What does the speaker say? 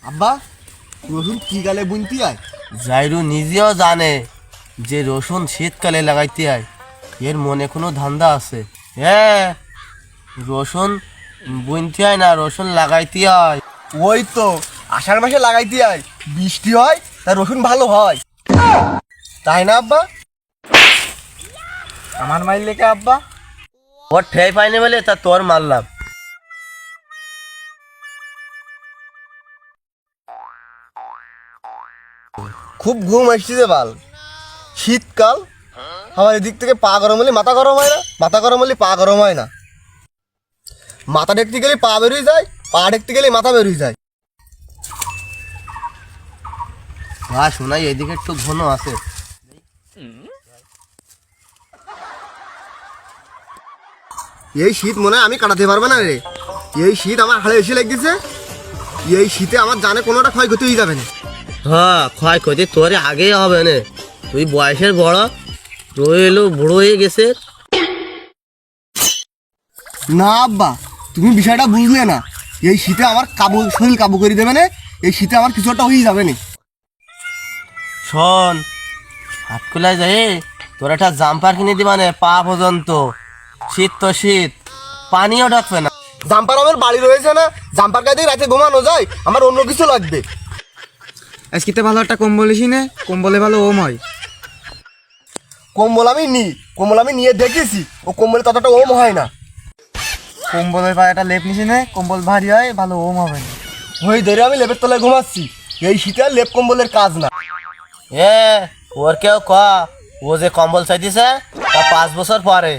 আব্বা রসুন কি গালে বুনতি আয়? জাইরু নিজেও জানে যে রসুন শীতকালে লাগাইতে হয়। এর মনে কোনো ধান্দা আছে? হ্যাঁ, রসুন বুনতে হয় না, রসুন লাগাইতে হয়। ওই তো আষাঢ় মাসে লাগাইতে আয়, বৃষ্টি হয় তা রসুন ভালো হয়, তাই না আব্বা? আমার মাইল লেখা আব্বা। ওর ঠেই পাইনি বলে তা তোর মারলাম। খুব ঘুম আসছে যে বাল, শীতকাল আমার এদিক থেকে পা গরম হলে মাথা গরম হয় না, মাথা গরম হলে পা গরম হয় না, মাথা দেখতে গেলে পা বেরোয় যায়, পা দেখতে গেলে মাথা বেরোয় যায়। হ্যাঁ শোনাই এদিকে একটু ঘন আছে। এই শীত মনে হয় আমি কাটাতে পারবো না রে, এই শীত আমার হাড়ে এসে লেগেছে, এই শীতে আমার জানে কোনোটা ক্ষয়ক্ষতি হয়ে যাবে না। হ্যাঁ, ক্ষয়ক্ষতি তোর আগেই হবে না, তুই বয়সের বড়, রইলো বুড়ো হয়ে গেছে। না আব্বা, তুমি বিষয়টা বুঝলে না, এই শীতে আমার কাবু শরীর কাবু করে দেবে না, এই শীতে আমার কিছু একটা হয়ে যাবে না। শোন, হাটকুলায় যাই তোর একটা জাম্পার কিনে দিবা না পা পর্যন্ত। শীত তো শীত, পানিও ঢাকবে না। জাম্পার আমার বাড়ি রয়েছে না, জাম্পার গায়ে রাতে ঘুমানো যায়, আমার অন্য কিছু লাগবে। আজকে ভালো একটা কম্বল এসি নে, কম্বলে ভালো ওম হয়। কম্বল আমি নিয়ে দেখেছি, ও কম্বলে ততটা ওম হয় না। কম্বলের পায়ে একটা লেপ নিছি নে, কম্বল ভারী হয়, ভালো ওম হবে না। ওই ধরে আমি লেপের তলায় ঘুমাচ্ছি, এই শীতে আর লেপ কম্বলের কাজ না। এ ওর কেউ ক, ও যে কম্বল চাইতেছে তা 5 বছর পরে।